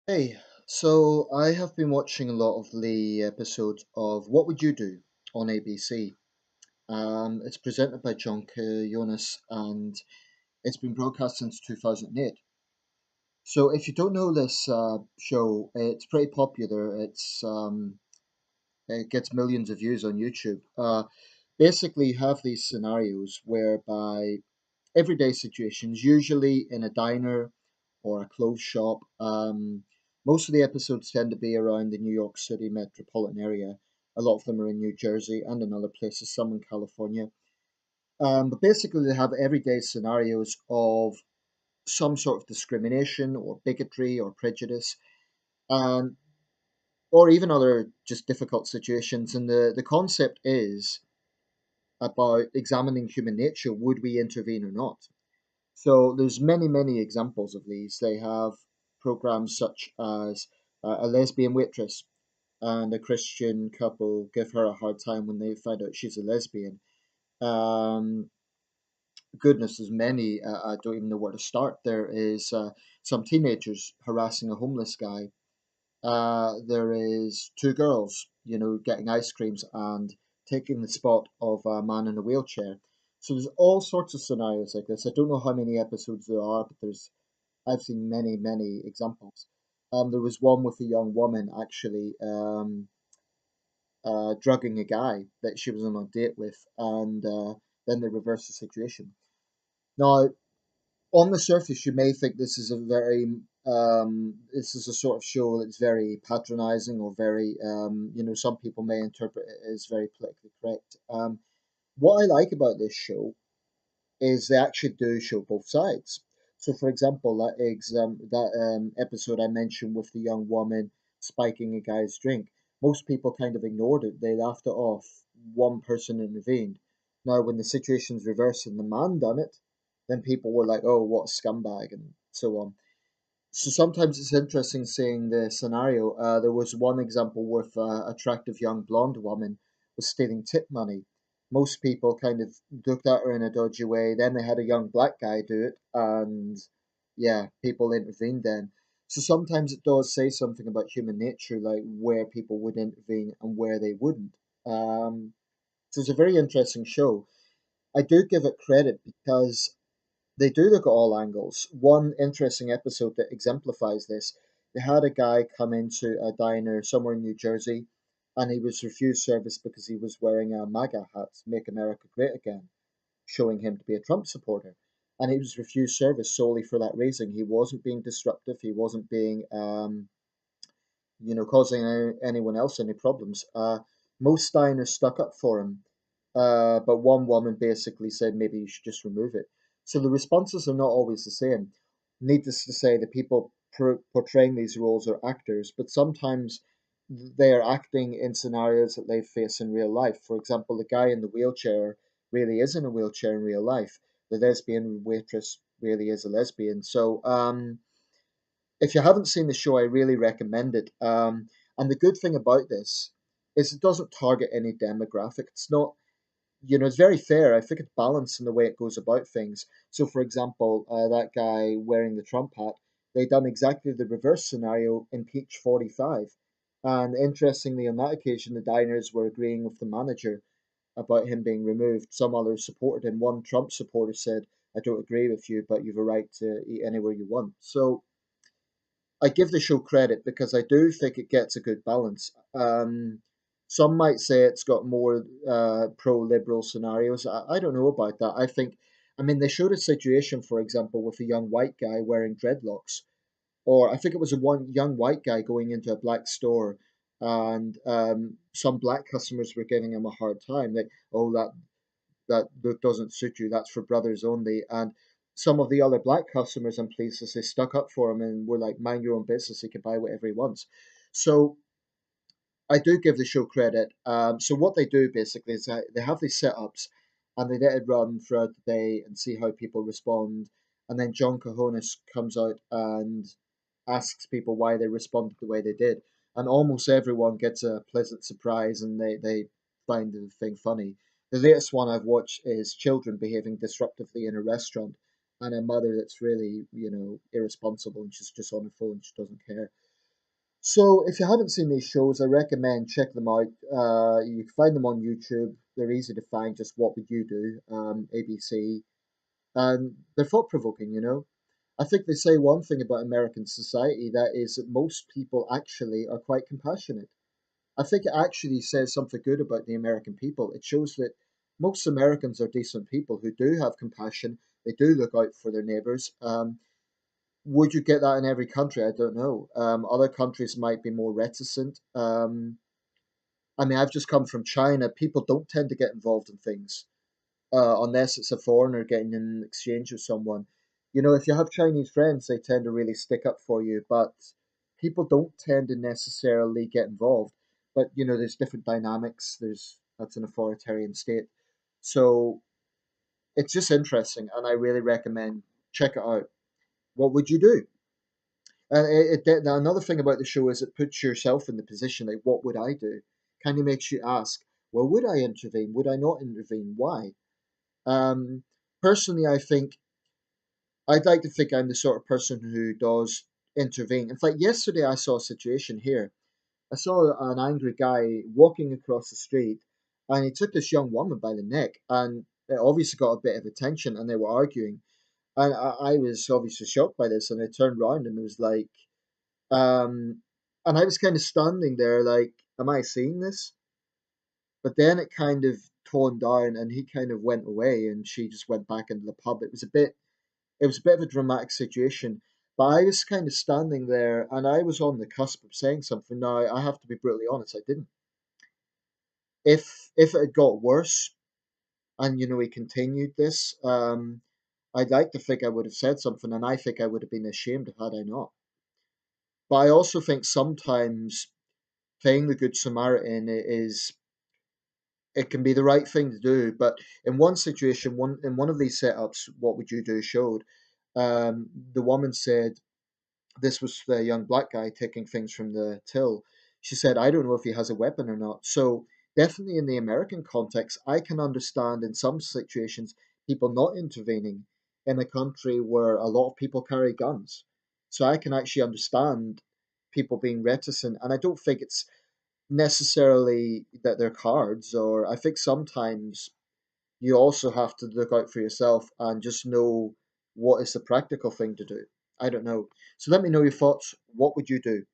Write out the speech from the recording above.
Hey, so I have been watching a lot of the episodes of What Would You Do on ABC. It's presented by John Jonas and it's been broadcast since 2008. So if you don't know this show, it's pretty popular. It gets millions of views on YouTube. Basically, you have these scenarios whereby everyday situations, usually in a diner or a clothes shop. Most of the episodes tend to be around the New York City metropolitan area. A lot of them are in New Jersey and in other places, some in California. But basically, they have everyday scenarios of some sort of discrimination or bigotry or prejudice, and or even other just difficult situations. And the concept is about examining human nature. Would we intervene or not? So there's many examples of these. They have programs such as a lesbian waitress and a Christian couple give her a hard time when they find out she's a lesbian. Um, Goodness, there's many. I don't even know where to start. There is some teenagers harassing a homeless guy. There is two girls, getting ice creams and taking the spot of a man in a wheelchair. So there's all sorts of scenarios like this. I don't know how many episodes there are, but I've seen many examples. There was one with a young woman actually drugging a guy that she was on a date with, and then they reversed the situation. Now, on the surface, you may think this is a sort of show that's very patronizing or very, some people may interpret it as very politically correct. What I like about this show is they actually do show both sides. So, for example, that episode I mentioned with the young woman spiking a guy's drink, most people kind of ignored it. They laughed it off. One person intervened. Now, when the situation's reversed and the man done it, then people were like, "Oh, what a scumbag," and so on. So sometimes it's interesting seeing the scenario. There was one example with an attractive young blonde woman was stealing tip money. Most people kind of looked at her in a dodgy way. Then they had a young black guy do it, and yeah, people intervened then. So sometimes it does say something about human nature, like where people would intervene and where they wouldn't. So it's a very interesting show. I do give it credit because they do look at all angles. One interesting episode that exemplifies this, they had a guy come into a diner somewhere in New Jersey and he was refused service because he was wearing a MAGA hat, Make America Great Again, showing him to be a Trump supporter. And he was refused service solely for that reason. He wasn't being disruptive, he wasn't being, causing anyone else any problems. Most diners stuck up for him, but one woman basically said maybe you should just remove it. So the responses are not always the same. Needless to say, the people portraying these roles are actors, but sometimes they are acting in scenarios that they face in real life. For example, the guy in the wheelchair really is in a wheelchair in real life. The lesbian waitress really is a lesbian. So, if you haven't seen the show, I really recommend it. And the good thing about this is it doesn't target any demographic. It's not, it's very fair. I think it's balanced in the way it goes about things. So, for example, that guy wearing the Trump hat, they done exactly the reverse scenario in Peach 45. And interestingly, on that occasion, the diners were agreeing with the manager about him being removed. Some others supported him. One Trump supporter said, I don't agree with you, but you've a right to eat anywhere you want. So, I give the show credit because I do think it gets a good balance. Some might say it's got more pro-liberal scenarios. I don't know about that. I mean, they showed a situation, for example, with a young white guy wearing dreadlocks, or I think it was a one young white guy going into a black store, and some black customers were giving him a hard time, like, "Oh, that look doesn't suit you. That's for brothers only." And some of the other black customers and places they stuck up for him and were like, "Mind your own business. He can buy whatever he wants." So I do give the show credit. So what they do basically is that they have these setups and they let it run throughout the day and see how people respond. And then John Cahonis comes out and asks people why they responded the way they did. And almost everyone gets a pleasant surprise and they find the thing funny. The latest one I've watched is children behaving disruptively in a restaurant and a mother that's really, irresponsible and she's just on her phone, she doesn't care. So if you haven't seen these shows, I recommend check them out. You can find them on YouTube. They're easy to find. Just what would you do? ABC, and they're thought provoking. I think they say one thing about American society, that is that most people actually are quite compassionate. I think it actually says something good about the American people. It shows that most Americans are decent people who do have compassion. They do look out for their neighbors. Would you get that in every country? I don't know. Other countries might be more reticent. I mean, I've just come from China. People don't tend to get involved in things unless it's a foreigner getting in exchange with someone. If you have Chinese friends, they tend to really stick up for you, but people don't tend to necessarily get involved. But there's different dynamics. That's an authoritarian state, so it's just interesting, and I really recommend check it out. What would you do? And now another thing about the show is it puts yourself in the position like, what would I do? Kind of makes you ask, well, would I intervene? Would I not intervene? Why? Um, Personally, I think I'd like to think I'm the sort of person who does intervene. In fact, yesterday I saw a situation here. I saw an angry guy walking across the street, and he took this young woman by the neck, and it obviously got a bit of attention, and they were arguing. And I was obviously shocked by this, and I turned around and it was like, um, and I was kind of standing there like, am I seeing this? But then it kind of toned down, and he kind of went away, and she just went back into the pub. It was a bit of a dramatic situation, but I was kind of standing there, and I was on the cusp of saying something. Now I have to be brutally honest, I didn't. If it had got worse, and we continued this, I'd like to think I would have said something, and I think I would have been ashamed had I not. But I also think sometimes playing the good Samaritan is it can be the right thing to do. But in one situation, one of these setups, what would you do? Showed the woman said, this was the young black guy taking things from the till. She said, I don't know if he has a weapon or not. So, definitely in the American context, I can understand in some situations people not intervening in a country where a lot of people carry guns. So, I can actually understand people being reticent. And I don't think it's necessarily that they're cards, or I think sometimes you also have to look out for yourself and just know what is the practical thing to do. I don't know. So let me know your thoughts. What would you do?